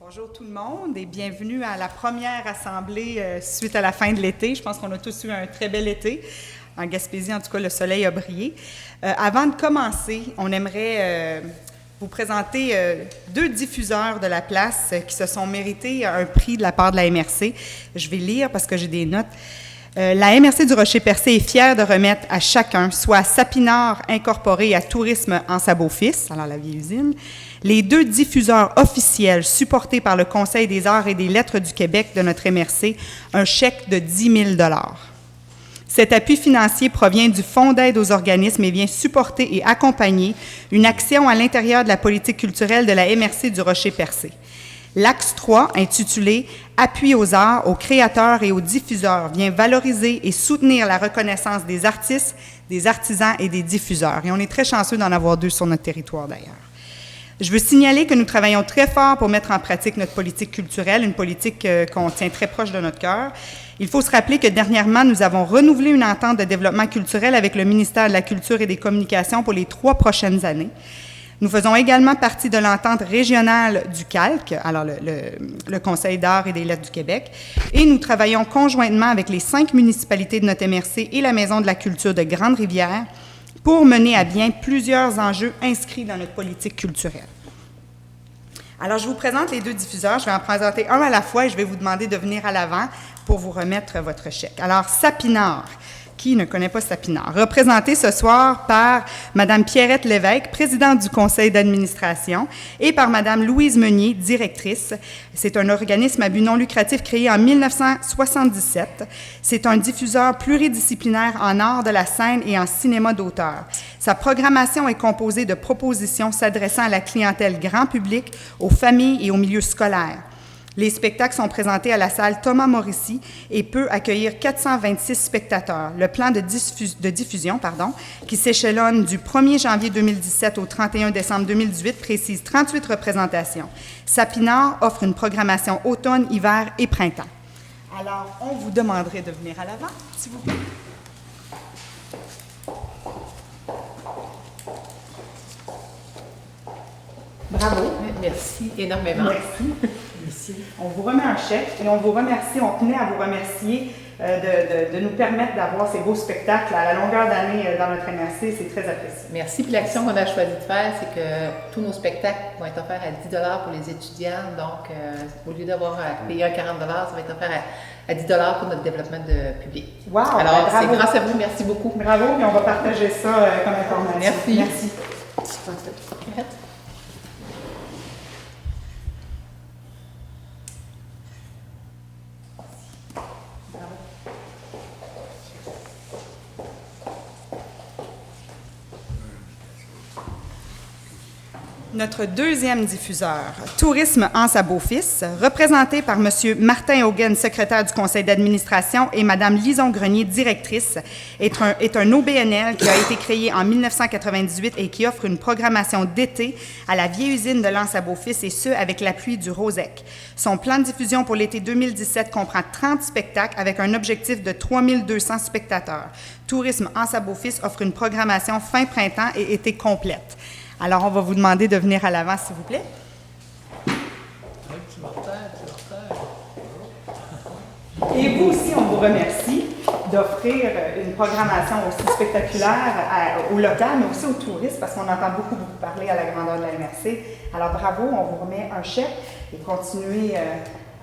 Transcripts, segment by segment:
Bonjour tout le monde et bienvenue à la première assemblée suite à la fin de l'été. Je pense qu'on a tous eu un très bel été. En Gaspésie, en tout cas, le soleil a brillé. Avant de commencer, on aimerait vous présenter deux diffuseurs de la place qui se sont mérités un prix de la part de la MRC. Je vais lire parce que j'ai des notes. La MRC du Rocher-Percé est fière de remettre à chacun, soit à Sapinard Incorporé et à Tourisme en Sabot-Fils, alors la vieille usine, les deux diffuseurs officiels supportés par le Conseil des arts et des lettres du Québec de notre MRC, un chèque de 10 000 $. Cet appui financier provient du Fonds d'aide aux organismes et vient supporter et accompagner une action à l'intérieur de la politique culturelle de la MRC du Rocher-Percé. L'axe 3, intitulé « Appui aux arts, aux créateurs et aux diffuseurs », vient valoriser et soutenir la reconnaissance des artistes, des artisans et des diffuseurs. Et on est très chanceux d'en avoir deux sur notre territoire d'ailleurs. Je veux signaler que nous travaillons très fort pour mettre en pratique notre politique culturelle, une politique qu'on tient très proche de notre cœur. Il faut se rappeler que dernièrement, nous avons renouvelé une entente de développement culturel avec le ministère de la Culture et des Communications pour les 3 prochaines années. Nous faisons également partie de l'entente régionale du CALC, alors le Conseil d'art et des lettres du Québec, et nous travaillons conjointement avec les 5 municipalités de notre MRC et la Maison de la culture de Grande-Rivière pour mener à bien plusieurs enjeux inscrits dans notre politique culturelle. Alors, je vous présente les deux diffuseurs. Je vais en présenter un à la fois et je vais vous demander de venir à l'avant pour vous remettre votre chèque. Alors, Sapinard. Qui ne connaît pas Sapinard? Représenté ce soir par Mme Pierrette Lévesque, présidente du conseil d'administration, et par Mme Louise Meunier, directrice. C'est un organisme à but non lucratif créé en 1977. C'est un diffuseur pluridisciplinaire en art de la scène et en cinéma d'auteur. Sa programmation est composée de propositions s'adressant à la clientèle grand public, aux familles et aux milieux scolaires. Les spectacles sont présentés à la salle Thomas Morrissey et peut accueillir 426 spectateurs. Le plan de diffusion, qui s'échelonne du 1er janvier 2017 au 31 décembre 2018, précise 38 représentations. Sapinard offre une programmation automne, hiver et printemps. Alors, on vous demanderait de venir à l'avant, s'il vous plaît. Bravo. Merci énormément. Merci. Ici. On vous remet un chèque et on vous remercie, on tenait à vous remercier de nous permettre d'avoir ces beaux spectacles à la longueur d'année dans notre MRC, c'est très apprécié. Merci. Puis l'action qu'on a choisi de faire, c'est que tous nos spectacles vont être offerts à 10 $ pour les étudiants. Donc, au lieu d'avoir à payer un 40 $, ça va être offert à 10 $ pour notre développement de public. Wow! Alors, c'est grâce à vous. Merci beaucoup. Bravo, et on va partager ça comme information. Merci. Merci. Notre deuxième diffuseur, Tourisme en Sabot-Fils, représenté par M. Martin Hogan, secrétaire du conseil d'administration, et Mme Lison Grenier, directrice, est un OBNL qui a été créé en 1998 et qui offre une programmation d'été à la vieille usine de l'Anse-Sabot-Fils, et ce, avec l'appui du ROSEC. Son plan de diffusion pour l'été 2017 comprend 30 spectacles avec un objectif de 3200 spectateurs. Tourisme en Sabot-Fils offre une programmation fin printemps et été complète. Alors, on va vous demander de venir à l'avant, s'il vous plaît. Et vous aussi, on vous remercie d'offrir une programmation aussi spectaculaire au local, mais aussi aux touristes, parce qu'on entend beaucoup parler à la grandeur de la MRC. Alors, bravo, on vous remet un chèque et continuez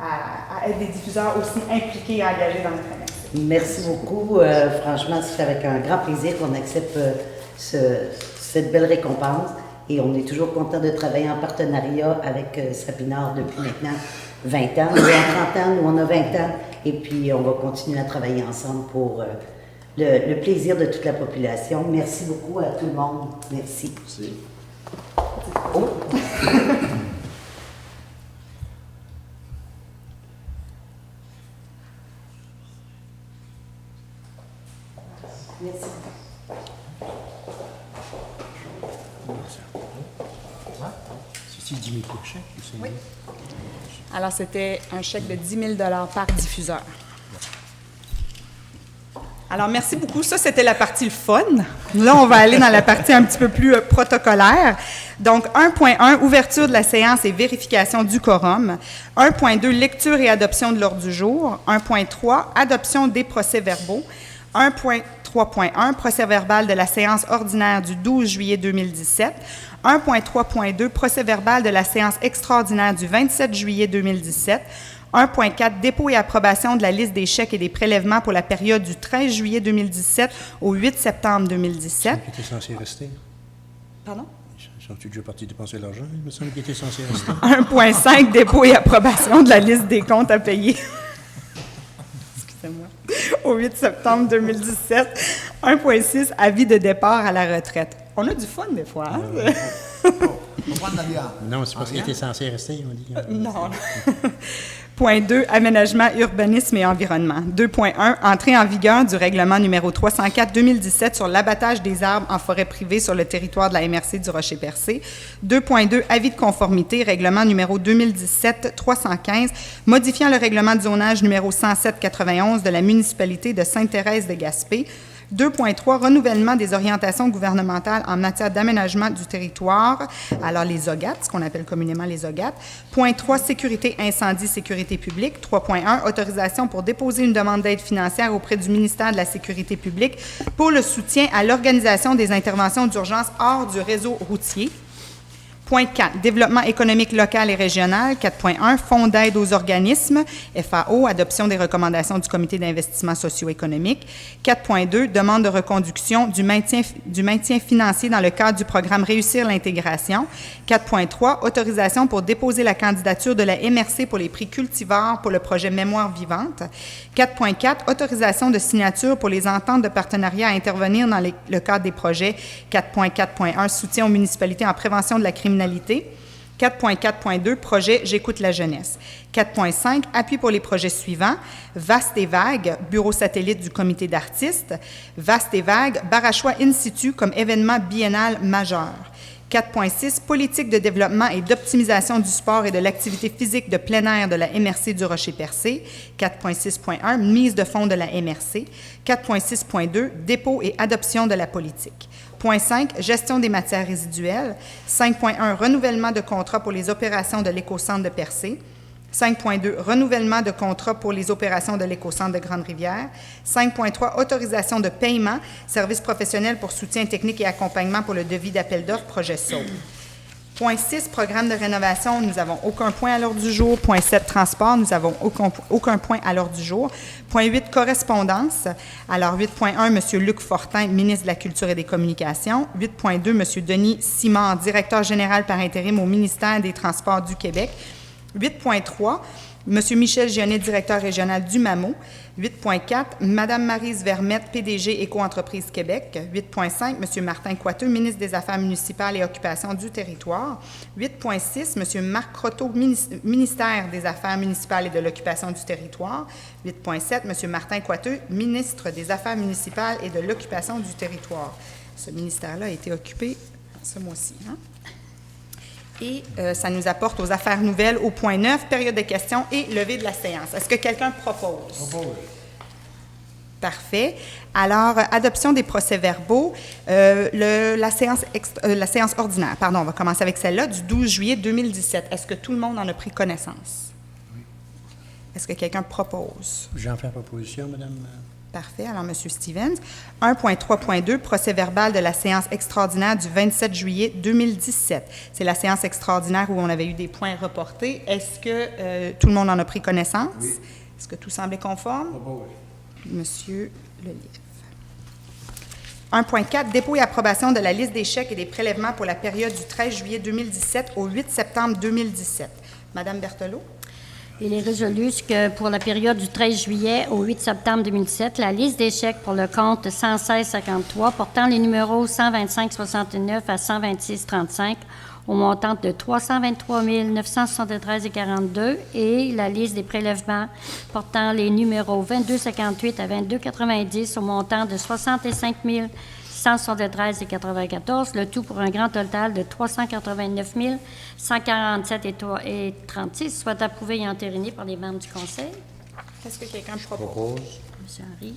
à être des diffuseurs aussi impliqués et engagés dans notre MRC. Merci beaucoup. Franchement, c'est avec un grand plaisir qu'on accepte cette belle récompense. Et on est toujours content de travailler en partenariat avec Sapinard depuis maintenant 20 ans. Nous, en 30 ans, nous, on a 20 ans. Et puis, on va continuer à travailler ensemble pour le plaisir de toute la population. Merci beaucoup à tout le monde. Merci. Merci. Oh. Merci. C'est 10 000 pour chèque? Oui. Alors, c'était un chèque de 10 000 $ par diffuseur. Alors, merci beaucoup. Ça, c'était la partie le fun. Là, on va aller dans la partie un petit peu plus protocolaire. Donc, 1.1, ouverture de la séance et vérification du quorum. 1.2, lecture et adoption de l'ordre du jour. 1.3, adoption des procès-verbaux. 1.3.1, procès-verbal de la séance ordinaire du 12 juillet 2017. 1.3.2, procès-verbal de la séance extraordinaire du 27 juillet 2017. 1.4, dépôt et approbation de la liste des chèques et des prélèvements pour la période du 13 juillet 2017 au 8 septembre 2017. Qui était censé rester. Pardon? Sont-tu déjà parti dépenser l'argent? Il me semble qu'il était censé rester. 1.5, dépôt et approbation de la liste des comptes à payer. Excusez-moi. Au 8 septembre 2017. 1.6, avis de départ à la retraite. On a du fun des fois, hein? On va prendre la bière. Non, c'est parce qu'il était censé rester, ils m'ont dit. Non. Point 2, aménagement, urbanisme et environnement. 2.1, entrée en vigueur du règlement numéro 304-2017 sur l'abattage des arbres en forêt privée sur le territoire de la MRC du Rocher-Percé. 2.2, avis de conformité, règlement numéro 2017-315, modifiant le règlement de zonage numéro 107-91 de la municipalité de Sainte-Thérèse-de-Gaspé. 2.3, renouvellement des orientations gouvernementales en matière d'aménagement du territoire, alors les OGAT, ce qu'on appelle communément les OGAT. Point 3, sécurité incendie, sécurité publique. 3.1, autorisation pour déposer une demande d'aide financière auprès du ministère de la Sécurité publique pour le soutien à l'organisation des interventions d'urgence hors du réseau routier. Point 4, développement économique local et régional. 4.1, fonds d'aide aux organismes, FAO, adoption des recommandations du comité d'investissement socio-économique. 4.2, demande de reconduction du maintien financier dans le cadre du programme Réussir l'intégration. 4.3, autorisation pour déposer la candidature de la MRC pour les prix cultivars pour le projet Mémoire vivante. 4.4, autorisation de signature pour les ententes de partenariat à intervenir dans le cadre des projets. 4.4.1, soutien aux municipalités en prévention de la criminalité. 4.4.2, projet J'écoute la jeunesse. 4.5, appui pour les projets suivants. Vaste et Vague, bureau satellite du comité d'artistes. Vaste et Vague, Barachois in situ comme événement biennal majeur. 4.6, politique de développement et d'optimisation du sport et de l'activité physique de plein air de la MRC du Rocher-Percé. 4.6.1, mise de fonds de la MRC. 4.6.2, dépôt et adoption de la politique. Point 5, gestion des matières résiduelles. 5.1, renouvellement de contrat pour les opérations de l'éco-centre de Percé. 5.2, renouvellement de contrat pour les opérations de l'éco-centre de Grande-Rivière. 5.3, autorisation de paiement, services professionnels pour soutien technique et accompagnement pour le devis d'appel d'offres, projet SAUL. Point 6, programme de rénovation, nous n'avons aucun point à l'ordre du jour. Point 7, transport, nous n'avons aucun point à l'ordre du jour. Point 8, correspondance. Alors, 8.1, M. Luc Fortin, ministre de la Culture et des Communications. 8.2, M. Denis Simard, directeur général par intérim au ministère des Transports du Québec. 8.3, M. Michel Gionnet, directeur régional du MAMO. 8.4, Mme Maryse Vermette, PDG Éco-entreprise Québec. 8.5, M. Martin Coiteux, ministre des Affaires municipales et occupation du territoire. 8.6, M. Marc Croteau, ministère des Affaires municipales et de l'occupation du territoire. 8.7, M. Martin Coiteux, ministre des Affaires municipales et de l'occupation du territoire. Ce ministère-là a été occupé ce mois-ci, hein? Et ça nous apporte aux affaires nouvelles au point 9, période de questions et levée de la séance. Est-ce que quelqu'un propose? Propose. Parfait. Alors, adoption des procès-verbaux. La séance ordinaire, pardon, on va commencer avec celle-là, du 12 juillet 2017. Est-ce que tout le monde en a pris connaissance? Oui. Est-ce que quelqu'un propose? J'en fais proposition, madame. Parfait. Alors, M. Stevens. 1.3.2, procès-verbal de la séance extraordinaire du 27 juillet 2017. C'est la séance extraordinaire où on avait eu des points reportés. Est-ce que tout le monde en a pris connaissance? Oui. Est-ce que tout semblait conforme? Propose. Monsieur Lelièvre. 1.4, dépôt et approbation de la liste des chèques et des prélèvements pour la période du 13 juillet 2017 au 8 septembre 2017. Madame Berthelot. Il est résolu que pour la période du 13 juillet au 8 septembre 2017, la liste des chèques pour le compte 116,53 portant les numéros 125,69 à 126,35 au montant de 323 973,42 et la liste des prélèvements portant les numéros 22,58 à 22,90 au montant de 65 173,94, le tout pour un grand total de 389 147,36, soit approuvé et entériné par les membres du Conseil. Est-ce que quelqu'un propose? Propose. M. Henry.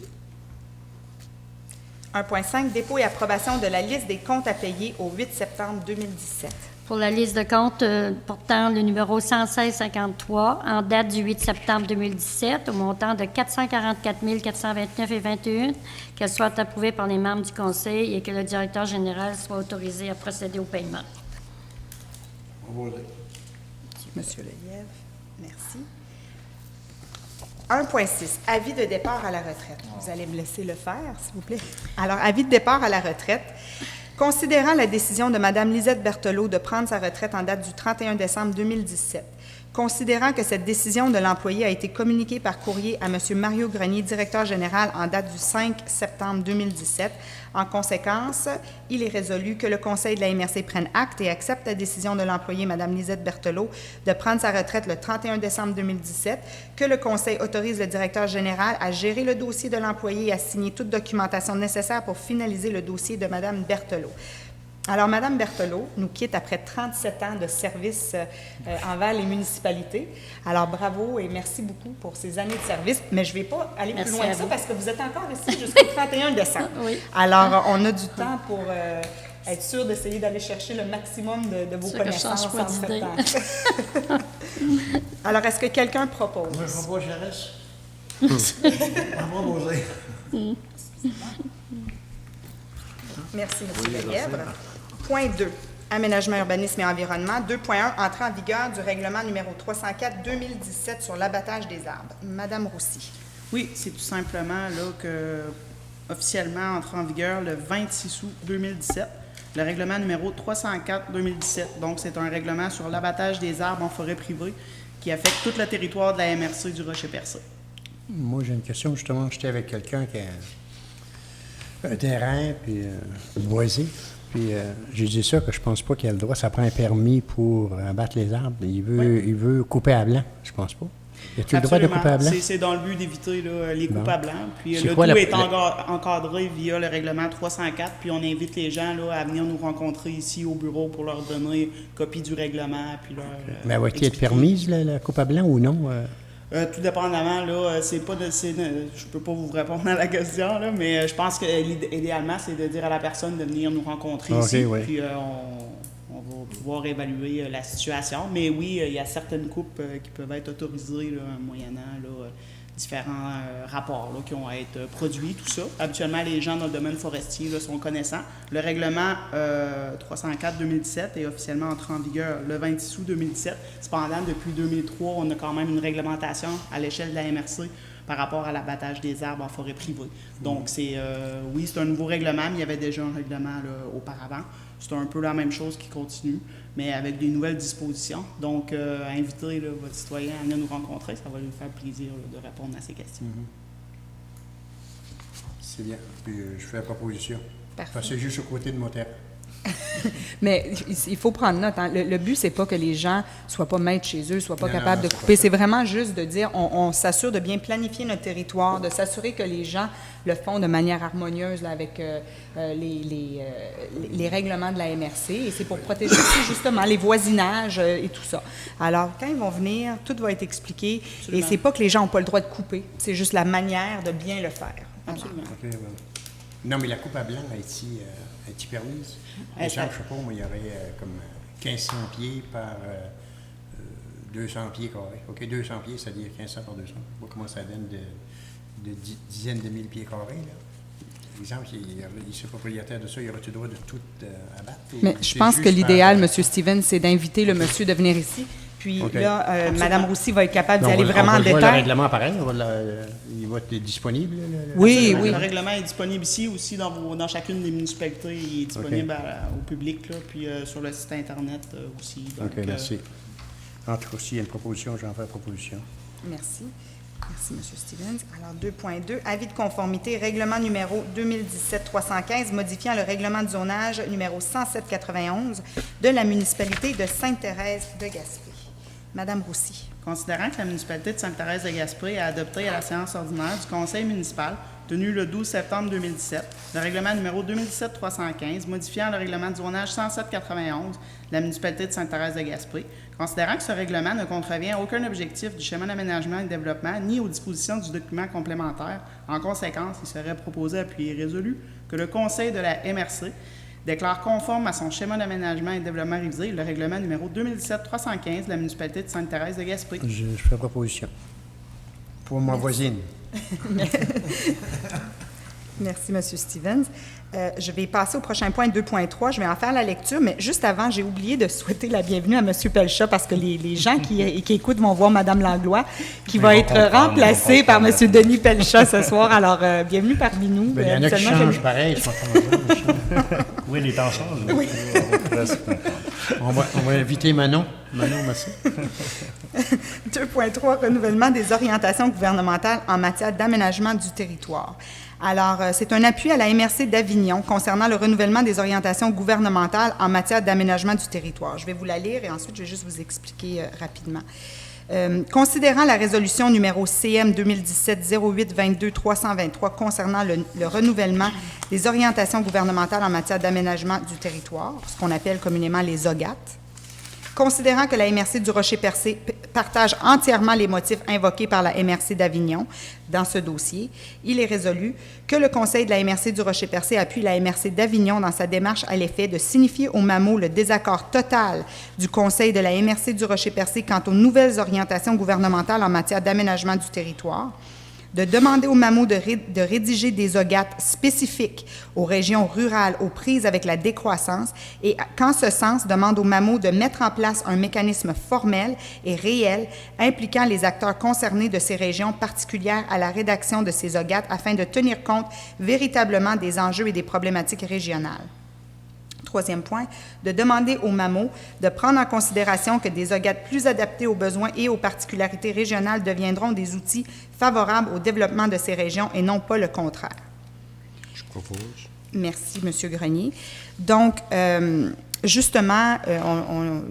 1.5, dépôt et approbation de la liste des comptes à payer au 8 septembre 2017. Pour la liste de comptes portant le numéro 11653 en date du 8 septembre 2017 au montant de 444 429,21, qu'elle soit approuvée par les membres du Conseil et que le directeur général soit autorisé à procéder au paiement. On va voter. Monsieur Lelièvre, merci. 1.6, avis de départ à la retraite. Vous allez me laisser le faire, s'il vous plaît. Alors, avis de départ à la retraite. Considérant la décision de Mme Lisette Berthelot de prendre sa retraite en date du 31 décembre 2017, considérant que cette décision de l'employé a été communiquée par courrier à M. Mario Grenier, directeur général, en date du 5 septembre 2017, en conséquence, il est résolu que le Conseil de la MRC prenne acte et accepte la décision de l'employé, Mme Lisette Berthelot, de prendre sa retraite le 31 décembre 2017, que le Conseil autorise le directeur général à gérer le dossier de l'employé et à signer toute documentation nécessaire pour finaliser le dossier de Mme Berthelot. Alors, Mme Berthelot nous quitte après 37 ans de service envers les municipalités. Alors, bravo et merci beaucoup pour ces années de service. Mais je ne vais pas aller Merci plus loin à que ça vous. parce que vous êtes encore ici jusqu'au 31 décembre. Oui. Alors, on a du temps pour être sûr d'essayer d'aller chercher le maximum de vos C'est que je connaissances change pas en d'idée. 7 ans. Alors, est-ce que quelqu'un propose? Moi, je ne vois pas, je reste. On va poser. Merci, M. Lelièvre. Point 2, aménagement, urbanisme et environnement. 2.1, entrée en vigueur du règlement numéro 304-2017 sur l'abattage des arbres. Madame Roussy. Oui, c'est tout simplement là que officiellement entré en vigueur le 26 août 2017, le règlement numéro 304-2017. Donc, c'est un règlement sur l'abattage des arbres en forêt privée qui affecte tout le territoire de la MRC du Rocher-Percé. Moi, j'ai une question. Justement, j'étais avec quelqu'un qui a un terrain, puis boisé. Puis j'ai dit ça, que je pense pas qu'il a le droit. Ça prend un permis pour abattre les arbres. Il veut couper à blanc, je pense pas. Y a-t-il le droit de couper à blanc? C'est dans le but d'éviter là, les coupes Bon. à blanc. Puis C'est le quoi tout la- est encadré via le règlement 304. Puis on invite les gens là, à venir nous rencontrer ici au bureau pour leur donner copie du règlement. Puis leur, Mais va-t-il être expliquer. permise, la coupe à blanc, ou non? Tout dépendamment, là, c'est pas je peux pas vous répondre à la question, là, mais je pense que idéalement, c'est de dire à la personne de venir nous rencontrer Ok, ici, oui. puis on va pouvoir évaluer la situation. Mais oui, il y a certaines coupes qui peuvent être autorisées là, moyennant là, différents rapports là, qui vont être produits, tout ça. Habituellement, les gens dans le domaine forestier là, sont connaissants. Le règlement 304-2017 est officiellement entré en vigueur le 26 août 2017. Cependant, depuis 2003, on a quand même une réglementation à l'échelle de la MRC par rapport à l'abattage des arbres en forêt privée. Donc, oui, c'est un nouveau règlement, mais il y avait déjà un règlement là, auparavant. C'est un peu la même chose qui continue, mais avec des nouvelles dispositions. Donc, inviter là, votre citoyen à venir nous rencontrer, ça va lui faire plaisir là, de répondre à ces questions. C'est bien. Puis je fais la proposition. Parfait. Parce que c'est juste au côté de mon terrain. Mais il faut prendre note. Hein. Le but, c'est pas que les gens soient pas maîtres chez eux, soient pas Non, capables non, de c'est couper. pas ça. C'est vraiment juste de dire, on s'assure de bien planifier notre territoire, de s'assurer que les gens le font de manière harmonieuse là, avec les règlements de la MRC. Et c'est pour protéger aussi, justement, les voisinages et tout ça. Alors, quand ils vont venir, tout va être expliqué. Absolument. Et c'est pas que les gens n'ont pas le droit de couper. C'est juste la manière de bien le faire. Absolument. OK, ouais. Non, mais la coupe à blanc, est-elle permise? Par exemple, je sais pas, moi, il y aurait comme 1500 pieds par 200 pieds carrés. OK, 200 pieds, c'est-à-dire 1500 par 200. Je sais pas comment ça donne de dizaines de mille pieds carrés, là. Par exemple, il serait propriétaire de ça, il aurait-tu le droit de tout abattre? Ou Mais je c'est pense juste que l'idéal, par- M. Stevens, c'est d'inviter le monsieur de venir ici. Puis OK. là, Mme Roussy va être capable Non, d'y aller vraiment en Le détail. règlement pareil, il va être disponible? Oui, Absolument. oui. Le règlement est disponible ici aussi dans chacune des municipalités. Il est disponible au public, là, puis sur le site Internet aussi. Donc, OK, merci. En tout cas, s'il y a une proposition, j'en fais la proposition. Merci. Merci, M. Stevens. Alors, 2.2, avis de conformité, règlement numéro 2017-315, modifiant le règlement de zonage numéro 107-91 de la municipalité de Sainte-Thérèse de Gaspé. Madame Roussy. Considérant que la municipalité de Sainte-Thérèse-de-Gaspé a adopté à la séance ordinaire du conseil municipal tenu le 12 septembre 2017, le règlement numéro 2017-315, modifiant le règlement de zonage 107-91 de la municipalité de Sainte-Thérèse-de-Gaspé, considérant que ce règlement ne contrevient à aucun objectif du schéma d'aménagement et de développement ni aux dispositions du document complémentaire. En conséquence, il serait proposé, appuyé et résolu, que le Conseil de la MRC déclare conforme à son schéma d'aménagement et de développement révisé le règlement numéro 2017-315 de la municipalité de Sainte-Thérèse-de-Gaspé. Je fais proposition. Pour ma voisine. Merci, M. Stevens. Je vais passer au prochain point 2.3. Je vais en faire la lecture, mais juste avant, j'ai oublié de souhaiter la bienvenue à M. Pelchat parce que les gens qui écoutent vont voir Mme Langlois, qui va être remplacée par M. Denis Pelchat ce soir. Alors, bienvenue parmi nous. Il y en a qui changent pareil, je pense. Oui, les temps changent. Oui. On va inviter Manon. Manon Massé. 2.3, renouvellement des orientations gouvernementales en matière d'aménagement du territoire. Alors, c'est un appui à la MRC d'Avignon concernant le renouvellement des orientations gouvernementales en matière d'aménagement du territoire. Je vais vous la lire et ensuite, je vais juste vous expliquer rapidement. Considérant la résolution numéro CM 2017-08-22-323 concernant le renouvellement des orientations gouvernementales en matière d'aménagement du territoire, ce qu'on appelle communément les OGAT, considérant que la MRC du Rocher-Percé partage entièrement les motifs invoqués par la MRC d'Avignon dans ce dossier, il est résolu que le Conseil de la MRC du Rocher-Percé appuie la MRC d'Avignon dans sa démarche à l'effet de signifier au MAMO le désaccord total du Conseil de la MRC du Rocher-Percé quant aux nouvelles orientations gouvernementales en matière d'aménagement du territoire, de demander au MAMO de rédiger des OGAT spécifiques aux régions rurales aux prises avec la décroissance et qu'en ce sens, demande au MAMO de mettre en place un mécanisme formel et réel impliquant les acteurs concernés de ces régions particulières à la rédaction de ces OGAT afin de tenir compte véritablement des enjeux et des problématiques régionales. Troisième point, de demander au MAMO de prendre en considération que des OGAT plus adaptés aux besoins et aux particularités régionales deviendront des outils favorables au développement de ces régions et non pas le contraire. Je propose. Merci, M. Grenier. Donc, justement,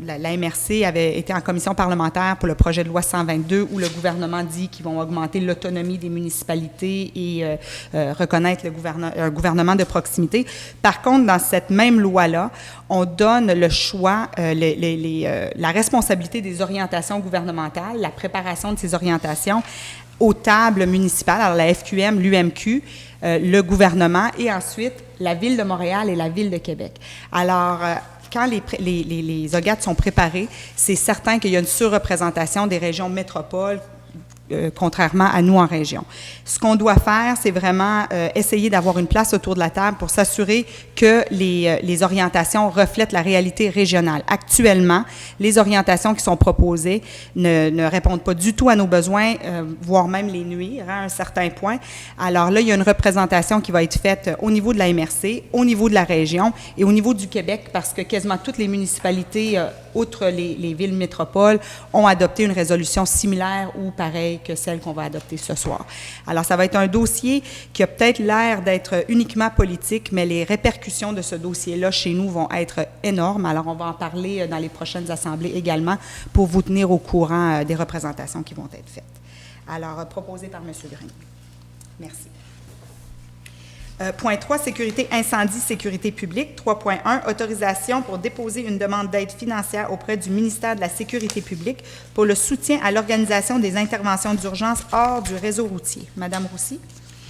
la MRC avait été en commission parlementaire pour le projet de loi 122 où le gouvernement dit qu'ils vont augmenter l'autonomie des municipalités et reconnaître un gouvernement de proximité. Par contre, dans cette même loi-là, on donne le choix, la responsabilité des orientations gouvernementales, la préparation de ces orientations aux tables municipales, alors la FQM, l'UMQ, le gouvernement et ensuite la Ville de Montréal et la Ville de Québec. Alors, quand les OGAT sont préparés, c'est certain qu'il y a une surreprésentation des régions métropoles, contrairement à nous en région. Ce qu'on doit faire, c'est vraiment essayer d'avoir une place autour de la table pour s'assurer que les orientations reflètent la réalité régionale. Actuellement, les orientations qui sont proposées ne répondent pas du tout à nos besoins, voire même les nuire à un certain point. Alors là, il y a une représentation qui va être faite au niveau de la MRC, au niveau de la région et au niveau du Québec, parce que quasiment toutes les municipalités, outre les villes métropoles, ont adopté une résolution similaire ou pareille que celle qu'on va adopter ce soir. Alors, ça va être un dossier qui a peut-être l'air d'être uniquement politique, mais les répercussions de ce dossier-là chez nous vont être énormes. Alors, on va en parler dans les prochaines assemblées également pour vous tenir au courant des représentations qui vont être faites. Alors, proposé par M. Grenier. Merci. Point 3, sécurité incendie, sécurité publique. 3.1, autorisation pour déposer une demande d'aide financière auprès du ministère de la Sécurité publique pour le soutien à l'organisation des interventions d'urgence hors du réseau routier. Madame Roussy.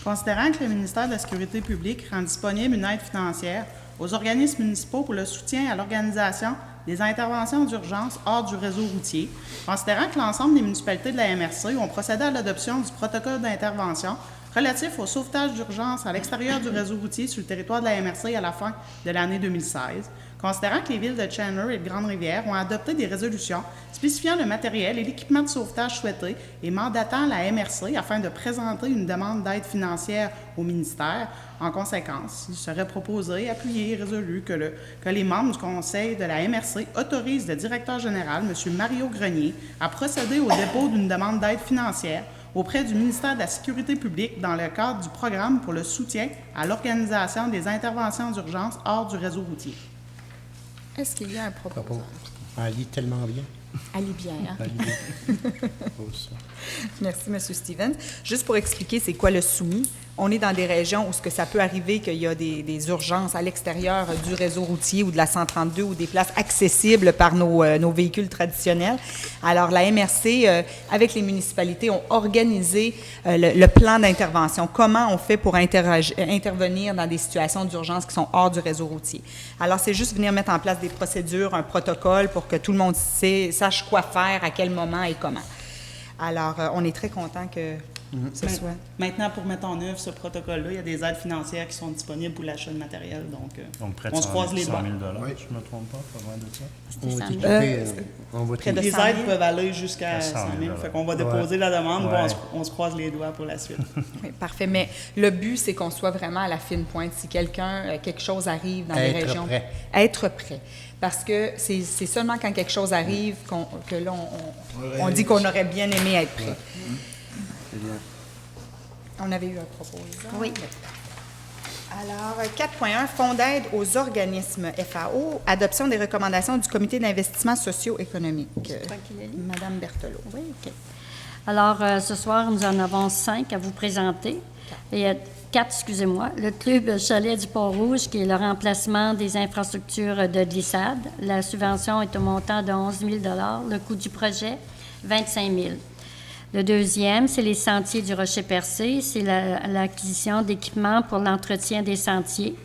Considérant que le ministère de la Sécurité publique rend disponible une aide financière aux organismes municipaux pour le soutien à l'organisation des interventions d'urgence hors du réseau routier, considérant que l'ensemble des municipalités de la MRC ont procédé à l'adoption du protocole d'intervention relatif au sauvetage d'urgence à l'extérieur du réseau routier sur le territoire de la MRC à la fin de l'année 2016, considérant que les villes de Chandler et de Grande-Rivière ont adopté des résolutions spécifiant le matériel et l'équipement de sauvetage souhaité et mandatant la MRC afin de présenter une demande d'aide financière au ministère. En conséquence, il serait proposé, appuyé et résolu que les membres du conseil de la MRC autorisent le directeur général, M. Mario Grenier, à procéder au dépôt d'une demande d'aide financière auprès du ministère de la Sécurité publique dans le cadre du programme pour le soutien à l'organisation des interventions d'urgence hors du réseau routier. Est-ce qu'il y a un proposant? Elle lit tellement bien. Elle lit bien, hein? Merci, M. Stevens. Juste pour expliquer c'est quoi le soumis, on est dans des régions où ce que ça peut arriver qu'il y a des urgences à l'extérieur du réseau routier ou de la 132 ou des places accessibles par nos véhicules traditionnels. Alors, la MRC, avec les municipalités, ont organisé le plan d'intervention. Comment on fait pour intervenir dans des situations d'urgence qui sont hors du réseau routier. Alors, c'est juste venir mettre en place des procédures, un protocole pour que tout le monde sache quoi faire, à quel moment et comment. Alors, on est très content que ce soit. Maintenant, pour mettre en œuvre ce protocole-là, il y a des aides financières qui sont disponibles pour l'achat de matériel. Donc près de on se croise les 100 doigts. 000 Oui. je ne me trompe pas, pas loin de ça. On va 100 000. t'équiper, on va près de Les 100 000. aides peuvent aller jusqu'à À 100 100 000. 000. Fait qu'on va déposer la demande, Ouais. on se croise les doigts pour la suite. Oui, parfait. Mais le but, c'est qu'on soit vraiment à la fine pointe. Si quelque chose arrive dans les Être régions, prêt. être prêt. Parce que c'est seulement quand quelque chose arrive que là, on dit qu'on aurait bien aimé être prêt. C'est bien. On avait eu un proposant. Oui. Alors, 4.1, Fonds d'aide aux organismes FAO, adoption des recommandations du Comité d'investissement socio-économique. Madame Berthelot. Oui, OK. Alors, ce soir, nous en avons 5 à vous présenter. Il y a 4, excusez-moi. Le club Chalet du Port-Rouge, qui est le remplacement des infrastructures de glissade. La subvention est au montant de 11 000 $. Le coût du projet, 25 000 $. Le deuxième, c'est les sentiers du Rocher-Percé. C'est l'acquisition d'équipements pour l'entretien des sentiers.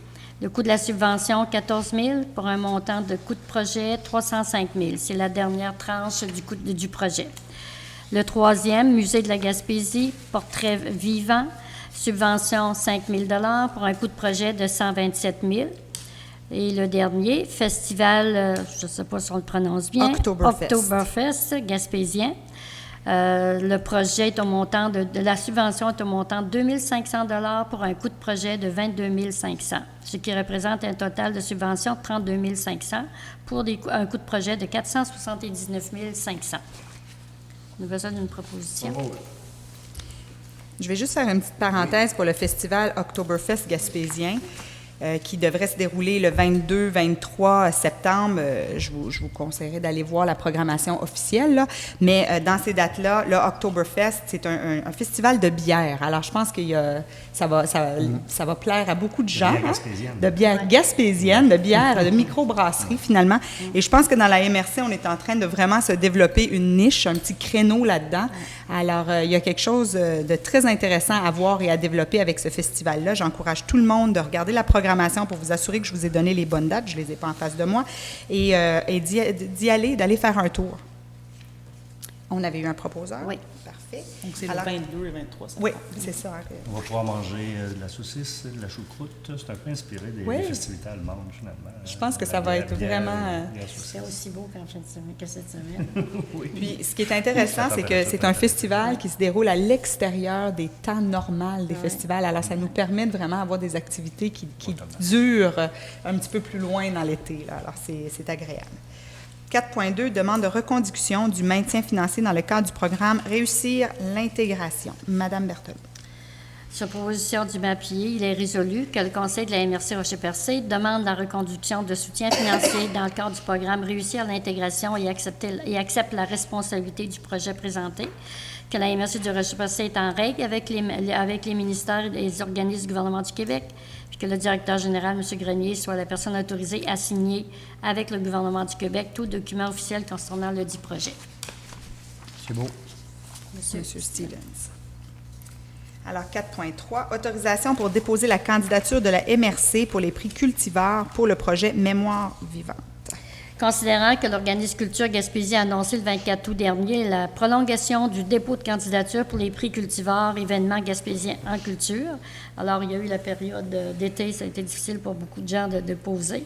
Le coût de la subvention, 14 000 $ pour un montant de coût de projet, 305 000 $. C'est la dernière tranche du coût du projet. Le troisième, Musée de la Gaspésie, portrait vivant, subvention 5 000 $ pour un coût de projet de 127 000 $. Et le dernier, festival, je ne sais pas si on le prononce bien, Oktoberfest gaspésien. Le projet est au montant de la subvention est au montant de 2 500 $ pour un coût de projet de 22 500 $, ce qui représente un total de subvention de 32 500 $ pour un coût de projet de 479 500 $. Nous avons besoin d'une proposition. Je vais juste faire une petite parenthèse pour le festival Oktoberfest gaspésien qui devrait se dérouler le 22-23 septembre. Je vous conseillerais d'aller voir la programmation officielle, là. Mais dans ces dates-là, le Oktoberfest, c'est un festival de bière. Alors, je pense que ça va plaire à beaucoup de gens. bière gaspésienne. De bière gaspésienne, de bière de microbrasserie, finalement. Et je pense que dans la MRC, on est en train de vraiment se développer une niche, un petit créneau là-dedans. Alors, il y a quelque chose de très intéressant à voir et à développer avec ce festival-là. J'encourage tout le monde de regarder la programmation pour vous assurer que je vous ai donné les bonnes dates. Je ne les ai pas en face de moi. Et d'y aller, d'aller faire un tour. On avait eu un proposeur. Oui. Parfait. Donc, c'est Alors, le 22 et 23 septembre. Oui, c'est ça. On va pouvoir manger de la saucisse, de la choucroute. C'est un peu inspiré des Oui. festivités allemandes, finalement. Je pense que ça va être vraiment, C'est aussi beau qu'en fin de semaine que cette semaine. Puis, ce qui est intéressant, c'est que c'est un festival qui se déroule à l'extérieur des temps normaux des festivals. Alors, ça nous permet de vraiment avoir des activités qui durent un petit peu plus loin dans l'été, là. Alors, c'est agréable. 4.2, demande de reconduction du maintien financier dans le cadre du programme Réussir l'intégration. Madame Berthelot. Sur proposition du MAPI, il est résolu que le Conseil de la MRC Rocher-Percé demande la reconduction de soutien financier dans le cadre du programme Réussir l'intégration et accepte la responsabilité du projet présenté, que la MRC du Rocher-Percé est en règle avec les ministères et les organismes du gouvernement du Québec, puis que le directeur général, M. Grenier, soit la personne autorisée à signer avec le gouvernement du Québec tout document officiel concernant le dit projet. C'est beau. Monsieur Stevens. Alors, 4.3, autorisation pour déposer la candidature de la MRC pour les prix cultivars pour le projet Mémoire vivante. Considérant que l'organisme Culture Gaspésie a annoncé le 24 août dernier la prolongation du dépôt de candidature pour les prix cultivars événements gaspésiens en culture, alors il y a eu la période d'été, ça a été difficile pour beaucoup de gens de déposer.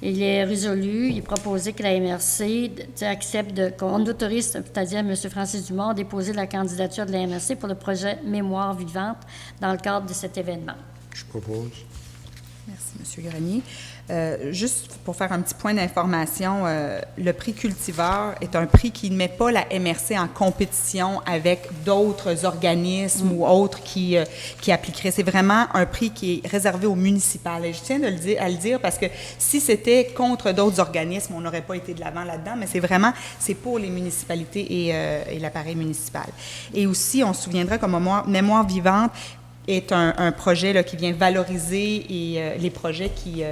Il est résolu, il est proposé que la MRC accepte qu'on autorise, c'est-à-dire M. Francis Dumont, à déposer la candidature de la MRC pour le projet Mémoire vivante dans le cadre de cet événement. Je propose. Merci, M. Grenier. Juste pour faire un petit point d'information, le prix cultivar est un prix qui ne met pas la MRC en compétition avec d'autres organismes ou autres qui appliqueraient. C'est vraiment un prix qui est réservé aux municipales. Et je tiens à le dire parce que si c'était contre d'autres organismes, on n'aurait pas été de l'avant là-dedans, mais c'est pour les municipalités et l'appareil municipal. Et aussi, on se souviendra comme mémoire vivante, est un projet là, qui vient valoriser les projets qui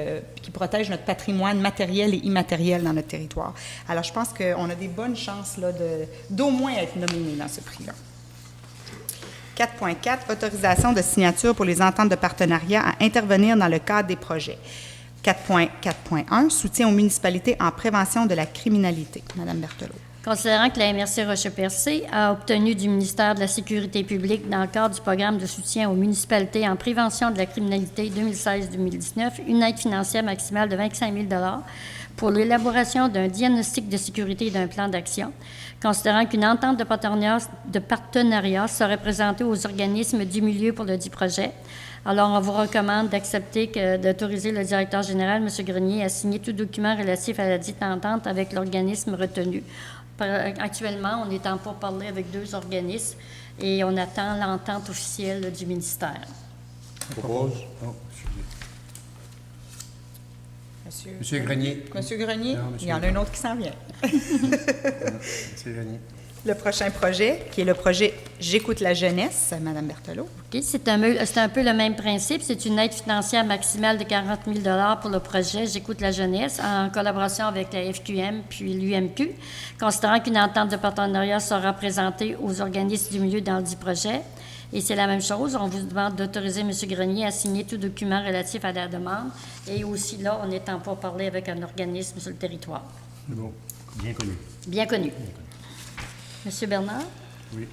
protègent notre patrimoine matériel et immatériel dans notre territoire. Alors, je pense qu'on a des bonnes chances là, d'au moins être nominé dans ce prix-là. 4.4, autorisation de signature pour les ententes de partenariat à intervenir dans le cadre des projets. 4.4.1, soutien aux municipalités en prévention de la criminalité. Madame Berthelot. Considérant que la MRC Rocher-Percé a obtenu du ministère de la Sécurité publique, dans le cadre du programme de soutien aux municipalités en prévention de la criminalité 2016-2019, une aide financière maximale de 25 000 pour l'élaboration d'un diagnostic de sécurité et d'un plan d'action, considérant qu'une entente de partenariat serait présentée aux organismes du milieu pour le dit projet. Alors, on vous recommande d'autoriser le directeur général, M. Grenier, à signer tout document relatif à la dite entente avec l'organisme retenu. Actuellement, on est en pourparlers avec 2 organismes et on attend l'entente officielle du ministère. Propose. Monsieur Grenier. Monsieur Grenier, Non, monsieur il y en a un autre qui s'en vient. Monsieur Grenier. Le prochain projet, qui est le projet J'écoute la jeunesse, Madame Berthelot. OK, c'est un peu le même principe. C'est une aide financière maximale de 40 000 pour le projet J'écoute la jeunesse, en collaboration avec la FQM puis l'UMQ, considérant qu'une entente de partenariat sera présentée aux organismes du milieu dans le dit projet. Et c'est la même chose. On vous demande d'autoriser M. Grenier à signer tout document relatif à la demande. Et aussi, là, on est en pourparlers avec un organisme sur le territoire. C'est bon. Bien connu. Bien connu. Monsieur Bernard? Oui.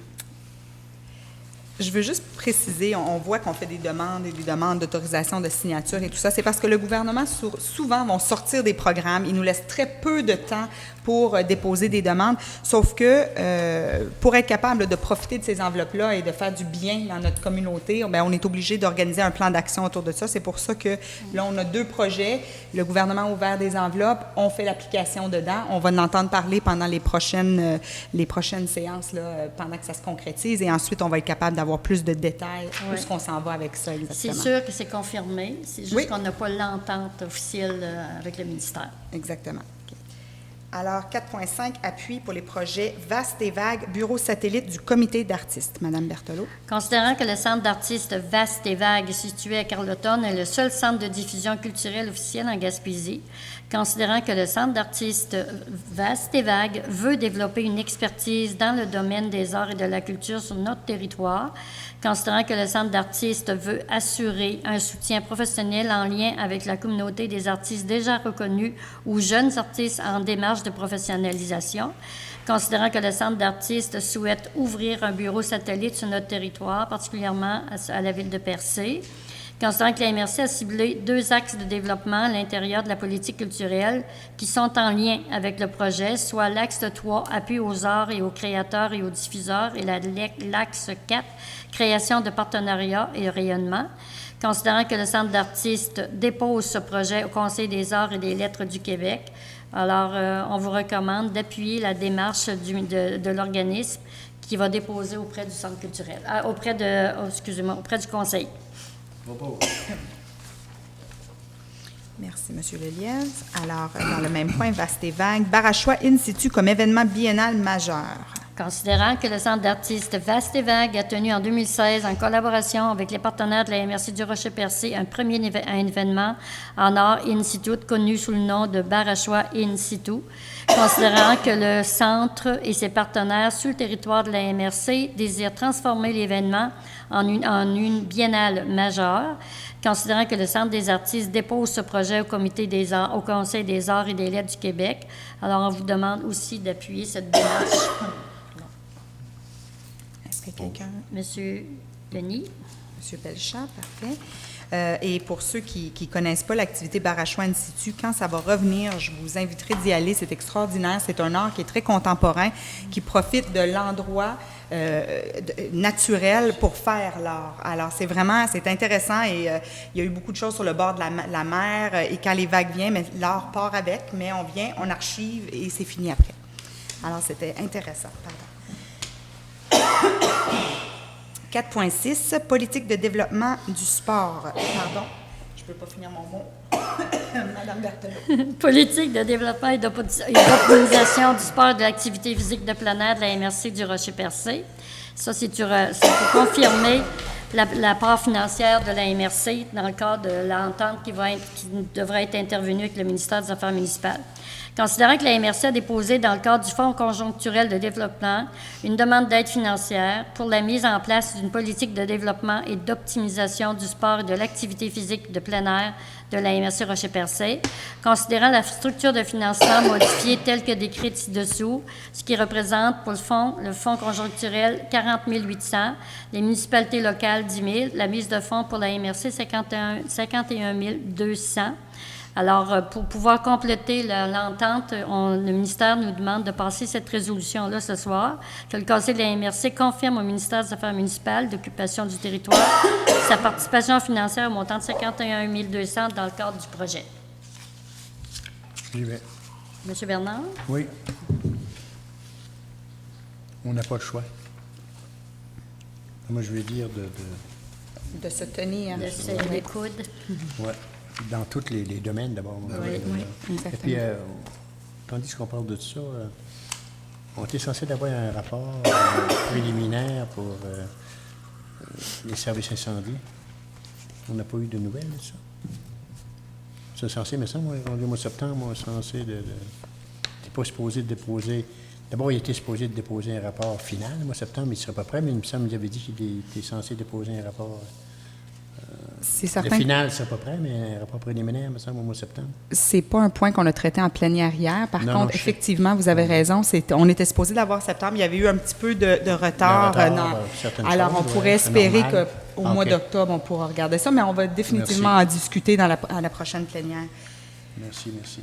Je veux juste préciser, on voit qu'on fait des demandes et des demandes d'autorisation de signature et tout ça. C'est parce que le gouvernement souvent vont sortir des programmes. Il nous laisse très peu de temps pour déposer des demandes. Sauf que pour être capable de profiter de ces enveloppes-là et de faire du bien dans notre communauté, bien, on est obligé d'organiser un plan d'action autour de ça. C'est pour ça que là, on a 2 projets. Le gouvernement a ouvert des enveloppes. On fait l'application dedans. On va en entendre parler pendant les prochaines séances, là, pendant que ça se concrétise. Et ensuite, on va être capable d'avoir plus de détails, où est-ce qu'on s'en va avec ça exactement. C'est sûr que c'est confirmé. C'est juste Oui. qu'on n'a pas l'entente officielle avec le ministère. Exactement. OK. Alors, 4.5, appui pour les projets Vaste et Vague, bureau satellite du comité d'artistes. Madame Berthelot. Considérant que le centre d'artistes Vaste et Vague, situé à Carleton, est le seul centre de diffusion culturelle officielle en Gaspésie, considérant que le centre d'artistes Vaste et Vague veut développer une expertise dans le domaine des arts et de la culture sur notre territoire, considérant que le centre d'artistes veut assurer un soutien professionnel en lien avec la communauté des artistes déjà reconnus ou jeunes artistes en démarche de professionnalisation, considérant que le centre d'artistes souhaite ouvrir un bureau satellite sur notre territoire, particulièrement à la ville de Percé, considérant que la MRC a ciblé 2 axes de développement à l'intérieur de la politique culturelle qui sont en lien avec le projet, soit l'axe 3, appui aux arts et aux créateurs et aux diffuseurs, et l'axe 4, création de partenariats et rayonnement. Considérant que le Centre d'artistes dépose ce projet au Conseil des arts et des lettres du Québec, alors on vous recommande d'appuyer la démarche de l'organisme qui va déposer auprès du Centre culturel, auprès du Conseil. Merci, M. Lelièvre. Alors, dans le même point, Vaste et Vague, Barachois in situ comme événement biennal majeur. Considérant que le Centre d'artistes Vaste et Vague a tenu en 2016, en collaboration avec les partenaires de la MRC du Rocher-Percé, un premier événement en art in situ connu sous le nom de Barachois in situ, considérant que le Centre et ses partenaires sur le territoire de la MRC désirent transformer l'événement en une biennale majeure, considérant que le Centre des artistes dépose ce projet au Comité des arts, au Conseil des arts et des lettres du Québec. Alors, on vous demande aussi d'appuyer cette démarche. Est-ce que quelqu'un... Monsieur Denis. Monsieur Pelchat, parfait. Et pour ceux qui ne connaissent pas l'activité Barachois in situ, quand ça va revenir, je vous inviterai d'y aller. C'est extraordinaire. C'est un art qui est très contemporain, qui profite de l'endroit naturel pour faire l'art. Alors, c'est intéressant et il y a eu beaucoup de choses sur le bord de la mer et quand les vagues viennent, mais l'art part avec, mais on vient, on archive et c'est fini après. Alors, c'était intéressant. Pardon. 4.6, politique de développement du sport. Pardon, je ne peux pas finir mon mot. Madame Berthelot. Politique de développement et d'optimisation du sport et de l'activité physique de plein air de la MRC du Rocher-Percé. Ça, c'est pour confirmer la part financière de la MRC dans le cadre de l'entente qui devrait être intervenue avec le ministère des Affaires municipales. Considérant que la MRC a déposé dans le cadre du Fonds conjoncturel de développement une demande d'aide financière pour la mise en place d'une politique de développement et d'optimisation du sport et de l'activité physique de plein air de la MRC Rocher-Percé, considérant la structure de financement modifiée telle que décrite ci-dessous, ce qui représente pour le fonds conjoncturel 40 800, les municipalités locales 10 000, la mise de fonds pour la MRC 51 200. Alors, pour pouvoir compléter l'entente, le ministère nous demande de passer cette résolution-là ce soir, que le Conseil de la MRC confirme au ministère des Affaires municipales d'occupation du territoire sa participation financière au montant de 51 200 dans le cadre du projet. J'y vais. Monsieur Bernard? Oui. On n'a pas le choix. Moi, je vais dire De se tenir. De serrer les coudes. ouais, dans tous les domaines, d'abord. Oui, Et exactement. puis, tandis qu'on parle de ça, on était censé avoir un rapport préliminaire pour les services incendies. On n'a pas eu de nouvelles de ça. C'est censé, mais ça, moi, rendu au mois de septembre, on est censé de t'es pas supposé de déposer. D'abord, il était supposé de déposer un rapport final. Au mois de septembre, il ne serait pas prêt, mais il me semble qu'il avait dit qu'il était censé déposer un rapport. C'est Le certain. final ne serait pas prêt, mais un rapport préliminaire, il me semble, au mois de septembre. C'est pas un point qu'on a traité en plénière hier. Par Non, contre, non, je sais. effectivement, vous avez raison. On était supposé l'avoir en septembre. Il y avait eu un petit peu de retard. Certaines Alors, choses, on pourrait ouais, espérer c'est normal. qu'au mois Ok. d'octobre, on pourra regarder ça, mais on va définitivement en discuter à la prochaine plénière. Merci, merci.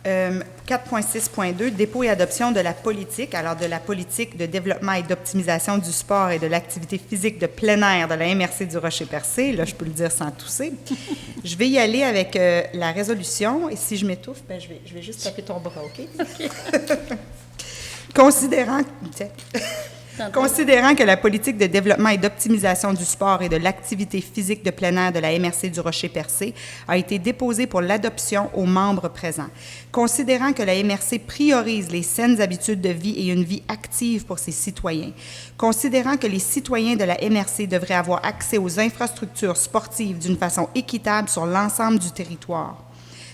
4.6.2, dépôt et adoption de la politique, alors de la politique de développement et d'optimisation du sport et de l'activité physique de plein air de la MRC du Rocher-Percé. Là, je peux le dire sans tousser. Je vais y aller avec la résolution, et si je m'étouffe, ben, je vais juste taper ton bras, OK? Considérant que la politique de développement et d'optimisation du sport et de l'activité physique de plein air de la MRC du Rocher-Percé a été déposée pour l'adoption aux membres présents. Considérant que la MRC priorise les saines habitudes de vie et une vie active pour ses citoyens. Considérant que les citoyens de la MRC devraient avoir accès aux infrastructures sportives d'une façon équitable sur l'ensemble du territoire.